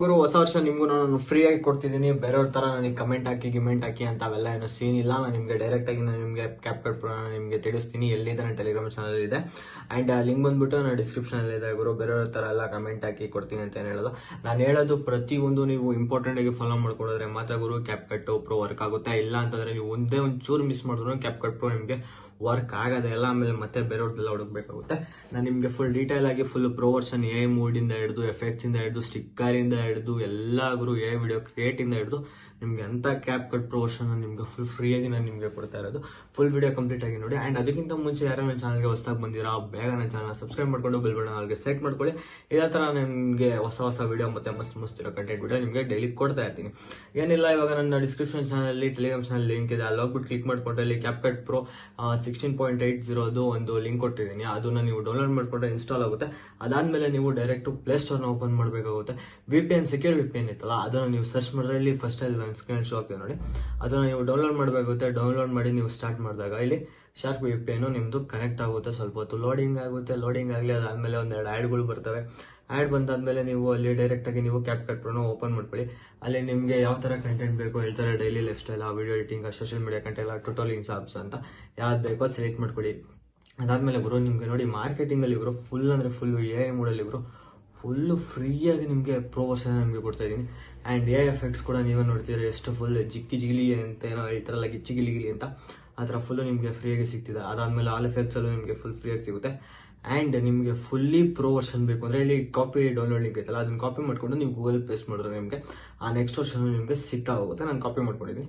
ಗುರು ಹೊಸ ವರ್ಷ ನಿಮ್ಗೂ ನಾನು ಫ್ರೀ ಆಗಿ ಕೊಡ್ತಿದ್ದೀನಿ. ಬೇರೆಯವ್ರ ತರ ನನಗೆ ಕಮೆಂಟ್ ಹಾಕಿ ಅಂತ ಅವೆಲ್ಲ ಏನೋ ಸೀನ್ ಇಲ್ಲ. ನಾನು ನಿಮಗೆ ಡೈರೆಕ್ಟ್ ಆಗಿ ನಾನು ನಿಮಗೆ ಕ್ಯಾಪ್ಕಟ್ ಪ್ರೋ ನಿಮಗೆ ತಿಳಿಸ್ತೀನಿ. ಎಲ್ಲಿದೆ ನನ್ನ ಟೆಲಿಗ್ರಾಮ್ ಚಾನಲ್ ಇದೆ ಅಂಡ್ ಲಿಂಕ್ ಬಂದ್ಬಿಟ್ಟು ನಾನು ಡಿಸ್ಕ್ರಿಪ್ಷನ್ ಅಲ್ಲಿ ಇದೆ. ಗುರು ಬೇರೆಯವ್ರ ತರ ಎಲ್ಲ ಕಮೆಂಟ್ ಹಾಕಿ ಕೊಡ್ತೀನಿ ಅಂತ ಏನು ಹೇಳೋದು. ನಾನು ಹೇಳೋದು ಪ್ರತಿಯೊಂದು ನೀವು ಇಂಪಾರ್ಟೆಂಟ್ ಆಗಿ ಫಾಲೋ ಮಾಡ್ಕೊಂಡ್ರೆ ಮಾತ್ರ ಗುರು ಕ್ಯಾಪ್ಕಟ್ ಪ್ರೋ ವರ್ಕ್ ಆಗುತ್ತೆ. ಇಲ್ಲ ಅಂತಂದ್ರೆ ನೀವು ಒಂದೇ ಒಂದು ಚೂರು ಮಿಸ್ ಮಾಡಿದ್ರು ಕ್ಯಾಪ್ಕಟ್ ಪ್ರೋ ನಿಮಗೆ ವರ್ಕ್ ಆಗೋದೆ ಎಲ್ಲ. ಆಮೇಲೆ ಮತ್ತೆ ಬೇರೆಯವ್ರದ್ದೆಲ್ಲ ಹುಡುಕ್ಬೇಕಾಗುತ್ತೆ. ನಾನು ನಿಮಗೆ ಫುಲ್ ಡೀಟೇಲ್ ಆಗಿ ಫುಲ್ ಪ್ರೋ ವರ್ಷನ್ ಎ ಮೂಡಿಂದ ಹಿಡಿದು ಎಫೆಕ್ಟ್ಸ್ ಇಂದ ಹಿಡಿದು ಸ್ಟಿಕ್ಕರ್ ಇಂದ ಹಿಡಿದು ಎಲ್ಲ ಗುರು ಎ ವಿಡಿಯೋ ಕ್ರಿಯೇಟ್ ಇಂದ ಹಿಡಿದು ನಿಮ್ಗೆ ಅಂತ ಕ್ಯಾಪ್ ಕಟ್ ಪ್ರೋ ವರ್ಷನ್ ನಿಮ್ಗೆ ಫುಲ್ ಫ್ರೀ ಆಗಿ ನಾನು ನಿಮಗೆ ಕೊಡ್ತಾ ಇರೋದು. ಫುಲ್ ವಿಡಿಯೋ ಕಂಪ್ಲೀಟ್ ಆಗಿ ನೋಡಿ. ಅಂಡ್ ಅದಕ್ಕಿಂತ ಮುಂಚೆ ಯಾರು ನನ್ನ ಚಾನಲ್ಗೆ ಹೊಸದಾಗಿ ಬಂದಿರಾ ಬೇಗ ನನ್ನ ಚಾನಲ್ ಸಬ್ಸ್ಕ್ರೈಬ್ ಮಾಡ್ಕೊಂಡು ಬೆಲ್ ಬಟನ್ ಅಲ್ಲಿಗೆ ಸೆಟ್ ಮಾಡ್ಕೊಳ್ಳಿ. ಇದೇ ತರ ನಿಮಗೆ ಹೊಸ ವಿಡಿಯೋ ಮತ್ತೆ ಮಸ್ತ್ ಇರೋ ಕಂಟೆಂಟ್ ವಿಡಿಯೋ ನಿಮಗೆ ಡೈಲಿ ಕೊಡ್ತಾ ಇರ್ತೀನಿ. ಏನಿಲ್ಲ, ಇವಾಗ ನನ್ನ description channel Telegram channel link ಇದೆ. ಅಲ್ಲಿ ಹೋಗ್ಬಿಟ್ಟು ಕ್ಲಿಕ್ ಮಾಡ್ಕೊಂಡ್ರೆ ಅಲ್ಲಿ ಕ್ಯಾಪ್ ಕಟ್ ಪ್ರೋ 16.80 ಒಂದು ಲಿಂಕ್ ಕೊಟ್ಟಿದ್ದೀನಿ. ಅದನ್ನ ನೀವು ಡೌನ್ಲೋಡ್ ಮಾಡ್ಕೊಂಡ್ರೆ ಇನ್ಸ್ಟಾಲ್ ಆಗುತ್ತೆ. ಅದಾದ್ಮೇಲೆ ನೀವು ಡೈರೆಕ್ಟ್ ಪ್ಲೇ ಸ್ಟೋರ್ ನ ಓಪನ್ ಮಾಡಬೇಕಾಗುತ್ತೆ. VPN ಸೆಕ್ಯೂರ್ VPN ಇತ್ತಲ್ಲ ಅದನ್ನ ನೀವು ಸರ್ಚ್ ಮಾಡಿದ್ರೆ ಇಲ್ಲಿ ಫಸ್ಟ್ ಅಲ್ಲಿ ಸ್ಕ್ರೀನ್ ಶೋ ಆಗ್ತದೆ ನೋಡಿ. ಅದನ್ನ ನೀವು ಡೌನ್ಲೋಡ್ ಮಾಡಬೇಕಾಗುತ್ತೆ. ಡೌನ್ಲೋಡ್ ಮಾಡಿ ನೀವು ಸ್ಟಾರ್ಟ್ ಮಾಡಿದಾಗ ಇಲ್ಲಿ ಶಾರ್ಪ್ VPN ನಿಮ್ದು ಕನೆಕ್ಟ್ ಆಗುತ್ತೆ. ಸ್ವಲ್ಪ ಹೊತ್ತು ಲೋಡಿಂಗ್ ಆಗುತ್ತೆ. ಲೋಡಿಂಗ್ ಆಗಲಿ ಅದಾದ್ಮೇಲೆ ಒಂದೆರಡು ಆಡ್ಗಳು ಬರ್ತವೆ. ಆಡ್ ಬಂದಾದ್ಮೇಲೆ ನೀವು ಅಲ್ಲಿ ಡೈರೆಕ್ಟ್ ಆಗಿ ನೀವು ಕ್ಯಾಪ್ ಕಟ್ ಪ್ರೋನ ಓಪನ್ ಮಾಡ್ಕೊಳ್ಳಿ. ಅಲ್ಲಿ ನಿಮಗೆ ಯಾವ ತರ ಕಂಟೆಂಟ್ ಬೇಕು ಹೇಳ್ತಾರೆ, daily life style, video editing, social media content, tutorials apps ಅಂತ ಯಾವ್ದು ಬೇಕೋ ಅದು ಸೆಲೆಕ್ಟ್ ಮಾಡ್ಕೊಳ್ಳಿ. ಅದಾದ್ಮೇಲೆ ಗುರು ನಿಮ್ಗೆ ನೋಡಿ ಮಾರ್ಕೆಟಿಂಗ್ ಅಲ್ಲಿ ಇವರು ಫುಲ್ ಅಂದ್ರೆ ಫುಲ್ AI ಮೂಡಲ್ಲಿ ಇವರು ಫುಲ್ ಫ್ರೀಯಾಗಿ ನಿಮಗೆ ಪ್ರೋ ವರ್ಷನ್ ನಿಮಗೆ ಕೊಡ್ತಾ ಇದ್ದೀನಿ. ಆ್ಯಂಡ್ AI ಎಫೆಕ್ಟ್ಸ್ ಕೂಡ ನೀವೇ ನೋಡ್ತೀರಿ ಎಷ್ಟು ಫುಲ್ ಜಿಗಿಲಿ ಅಂತ ಏನೋ ಹೇಳ್ತಾರಲ್ಲ, ಗಿಲಿ ಅಂತ ಆ ಥರ ಫುಲ್ಲು ನಿಮಗೆ ಫ್ರೀಯಾಗಿ ಸಿಗ್ತಿದೆ. ಅದಾದಮೇಲೆ ಆಲ್ ಎಫೆಕ್ಟ್ಸಲ್ಲೂ ನಿಮಗೆ ಫುಲ್ ಫ್ರೀಯಾಗಿ ಸಿಗುತ್ತೆ. ಆ್ಯಂಡ್ ನಿಮಗೆ ಫುಲ್ಲಿ ಪ್ರೋ ವರ್ಷನ್ ಬೇಕು ಅಂದರೆ ಇಲ್ಲಿ ಕಾಪಿ ಡೌನ್ಲೋಡ್ ಲಿಂಕ್ ಐತಲ್ಲ ಅದನ್ನ ಕಾಪಿ ಮಾಡಿಕೊಂಡು ನೀವು ಗೂಗಲ್ ಪೇಸ್ಟ್ ಮಾಡಿದ್ರೆ ನಿಮಗೆ ಆ ನೆಕ್ಸ್ಟ್ ವರ್ಷನ್ ನಿಮಗೆ ಸಿಗ್ತಾ ಹೋಗುತ್ತೆ. ನಾನು ಕಾಪಿ ಮಾಡ್ಕೊಂಡಿದ್ದೀನಿ.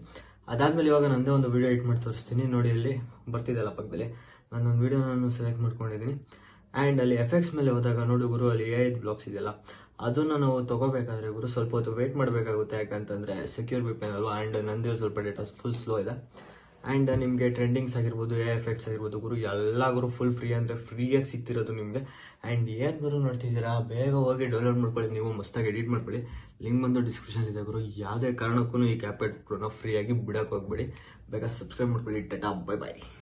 ಅದಾದಮೇಲೆ ಇವಾಗ ನಂದೇ ಒಂದು ವಿಡಿಯೋ ಎಡಿಟ್ ಮಾಡಿ ತೋರಿಸ್ತೀನಿ ನೋಡಿ. ಅಲ್ಲಿ ಬರ್ತಿದ್ದಲ್ಲ ಪಕ್ಕದಲ್ಲಿ ನಾನೊಂದು ವಿಡಿಯೋ ನಾನು ಸೆಲೆಕ್ಟ್ ಮಾಡ್ಕೊಂಡಿದ್ದೀನಿ. ಆ್ಯಂಡ್ ಅಲ್ಲಿ ಎಫೆಕ್ಟ್ಸ್ ಮೇಲೆ ಹೋದಾಗ ನೋಡಿ ಗುರು ಅಲ್ಲಿ AI ಬ್ಲಾಕ್ಸ್ ಇದೆಯಲ್ಲ ಅದನ್ನ ನಾವು ತಗೋಬೇಕಾದ್ರೆ ಗುರು ಸ್ವಲ್ಪ ಹೊತ್ತು ವೇಟ್ ಮಾಡಬೇಕಾಗುತ್ತೆ. ಯಾಕಂತಂದ್ರೆ ಸೆಕ್ಯೂರ್ VPN ಅಲ್ವಾ. ಆ್ಯಂಡ್ ನಂದೇ ಸ್ವಲ್ಪ ಡೇಟಾ ಫುಲ್ ಸ್ಲೋ ಇದೆ. ಆ್ಯಂಡ್ ನಿಮಗೆ ಟ್ರೆಂಡಿಂಗ್ಸ್ ಆಗಿರ್ಬೋದು, AI ಎಫೆಕ್ಟ್ಸ್ ಆಗಿರ್ಬೋದು ಗುರು ಎಲ್ಲ ಗುರು ಫುಲ್ ಫ್ರೀ ಅಂದರೆ ಫ್ರೀಯಾಗಿ ಸಿಗ್ತಿರೋದು ನಿಮಗೆ. ಆ್ಯಂಡ್ ಏನು ಗುರು ನೋಡ್ತಿದ್ದೀರಾ, ಬೇಗ ಹೋಗಿ ಡೌನ್ಲೋಡ್ ಮಾಡ್ಕೊಳ್ಳಿ. ನೀವು ಮಸ್ತಾಗಿ ಎಡಿಟ್ ಮಾಡ್ಕೊಳ್ಳಿ. ಲಿಂಕ್ ಬಂದು ಡಿಸ್ಕ್ರಿಪ್ಷನ್ ಇದೆ ಗುರು. ಯಾವುದೇ ಕಾರಣಕ್ಕೂ ಈ ಕ್ಯಾಪ್ ಕಟ್ ಪ್ರೋನ ಫ್ರೀಯಾಗಿ ಬಿಡೋಕೆ ಹೋಗ್ಬೇಡಿ. ಬೇಗ ಸಬ್ಸ್ಕ್ರೈಬ್ ಮಾಡ್ಕೊಳ್ಳಿ. ಟಾಟಾ, ಬೈ.